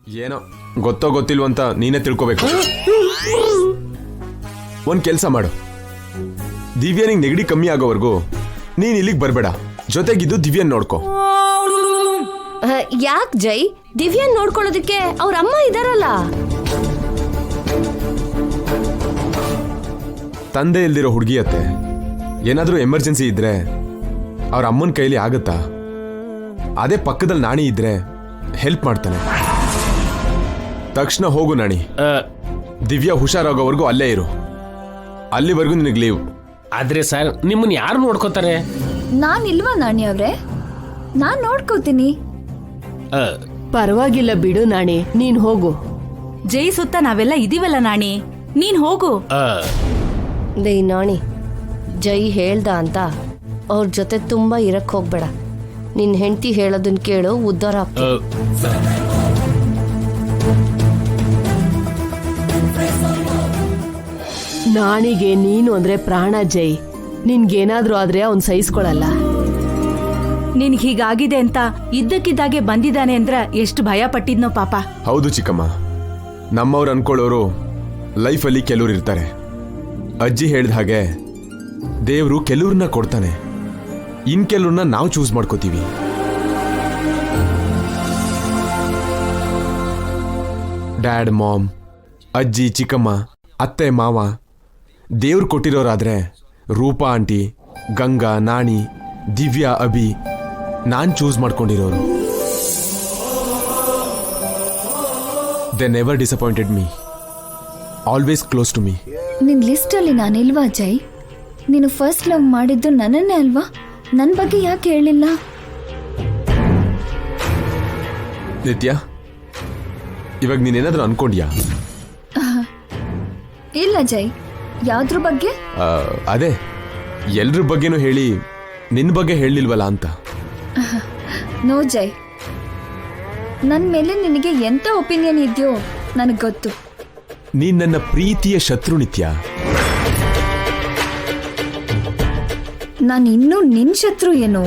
ಏನೋ ಗೊತ್ತೋ ಗೊತ್ತಿಲ್ವ ಅಂತ ನೀನೇ ತಿಳ್ಕೋಬೇಕು. ಒಂದ್ ಕೆಲ್ಸ ಮಾಡು, ದಿವ್ಯನಿಗೆ ನೆಗಡಿ ಕಮ್ಮಿ ಆಗೋವರೆಗೂ ನೀನ್ ಇಲ್ಲಿಗೆ ಬರ್ಬೇಡ, ಜೊತೆಗಿದ್ದು ದಿವ್ಯನ್ ನೋಡ್ಕೋ. ಯಾಕ್ ಜೈ? ದಿವ್ಯನ್ ನೋಡ್ಕೊಳ್ಳೋದಕ್ಕೆ ಅವ್ರ ಅಮ್ಮ ಇದಾರಲ್ಲ. ತಂದೆ ಇಲ್ದಿರೋ ಹುಡುಗಿಯತ್ತೆ, ಏನಾದ್ರೂ ಎಮರ್ಜೆನ್ಸಿ ಇದ್ರೆ ಅವ್ರ ಅಮ್ಮನ ಕೈಲಿ ಆಗತ್ತಾ? ಅದೇ ಪಕ್ಕದಲ್ಲಿ ನಾಣಿ ಇದ್ರೆ ಹೆಲ್ಪ್ ಮಾಡ್ತಾನೆ. ತಕ್ಷಣ ಹೋಗು ನಾಣಿ. ದಿವ್ಯಾ ಹುಷಾರಾಗೋವರೆಗೂ ಅಲ್ಲೇ ಇರು, ಅಲ್ಲಿವರೆಗೂ ನಿನಗೆ ಲೀವ್. ಆದ್ರೆ ಸರ್, ನಿಮ್ಮನ್ನ ಯಾರು ನೋಡ್ಕೋತಾರೆ? ನಾನ್ ಇಲ್ವಾ ನಾಣಿ ಅವ್ರೆ? ನಾನ್ ನೋಡ್ಕೋತೀನಿ. ಪರವಾಗಿಲ್ಲ ಬಿಡು ನಾಣಿ, ನೀನ್ ಹೋಗು. ಜೈ ಸುತ್ತ ನಾವೆಲ್ಲ ಇದೀವಲ್ಲ ನಾಣಿ, ನೀನ್ ಹೋಗು. ದೈ ನಾಣಿ, ಜೈ ಹೇಳ್ದ ಅಂತ ಅವ್ರ ಜೊತೆ ತುಂಬಾ ಇರಕ್ ಹೋಗ್ಬೇಡ. ನಿನ್ ಹೆಂಡತಿ ಹೇಳೋದನ್ ಕೇಳು, ಉದ್ಧಾರ ಆಗ್ತದೆ. ನಾಣಿಗೆ ನೀನು ಅಂದ್ರೆ ಪ್ರಾಣ ಜೈ. ನಿನ್ಗೇನಾದ್ರೂ ಆದ್ರೆ ಅವ್ನ್ ಸಹಿಸ್ಕೊಳಲ್ಲ. ನಿನ್ಗೆ ಹೀಗಾಗಿದೆ ಅಂತ ಇದ್ದಕ್ಕಿದ್ದಾಗೆ ಬಂದಿದ್ದಾನೆ ಅಂದ್ರ ಎಷ್ಟು ಭಯ ಪಟ್ಟಿದ್ನೋ ಪಾಪ. ಹೌದು ಚಿಕ್ಕಮ್ಮ, ನಮ್ಮವ್ರು ಅನ್ಕೊಳ್ಳೋರು ಲೈಫಲ್ಲಿ ಕೆಲವ್ರು ಇರ್ತಾರೆ. ಅಜ್ಜಿ ಹೇಳ್ದ ಹಾಗೆ ದೇವ್ರು ಕೆಲವ್ರನ್ನ ಕೊಡ್ತಾನೆ, ಇನ್ ಕೆಲವ್ರನ್ನ ನಾವು ಚೂಸ್ ಮಾಡ್ಕೋತೀವಿ. ಡ್ಯಾಡ್, ಮಾಮ್, ಅಜ್ಜಿ, ಚಿಕ್ಕಮ್ಮ, ಅತ್ತೆ, ಮಾವ ದೇವ್ರು ಕೊಟ್ಟಿರೋರಾದ್ರೆ ರೂಪಾ ಆಂಟಿ, ಗಂಗಾ, ನಾಣಿ, ದಿವ್ಯಾ, ಅಭಿ ನಾನ್ ಚೂಸ್ ಮಾಡ್ಕೊಂಡಿರೋರು. They never disappointed me, always close to me. ನಿನ್ ಲಿಸ್ಟ್ ಅಲ್ಲಿ ನಾನಿಲ್ವಾ ಜೈ? ನೀನು ಫಸ್ಟ್ ಲವ್ ಮಾಡಿದ್ದು ನನ್ನನ್ನೇ ಅಲ್ವಾ? ನನ್ ಬಗ್ಗೆ ಯಾಕೆ ಹೇಳಿಲ್ಲ? ನಿತ್ಯ, ಇವಾಗ ನೀನೇನಾದ್ರೂ ಅನ್ಕೊಂಡ್ಯಾ? ಇಲ್ಲ ಜೈ, ಯಾವ್ದ್ರ ಬಗ್ಗೆ? ಅದೇ ಎಲ್ರ ಬಗ್ಗೆನೂ ಹೇಳಿ ನಿನ್ ಬಗ್ಗೆ ಹೇಳಿಲ್ವಲ್ಲ ಅಂತ. ನೋ ಜೈ, ನನ್ ಮೇಲೆ ನಿನಗೆ ಎಂತ ಒಪಿನಿಯನ್ ಇದೆಯೋ ನನಗ್ ಗೊತ್ತು. ನೀನ್ ನನ್ನ ಪ್ರೀತಿಯ ಶತ್ರು ನಿತ್ಯ. ನಾನು ಇನ್ನೂ ನಿನ್ ಶತ್ರು ಏನೋ?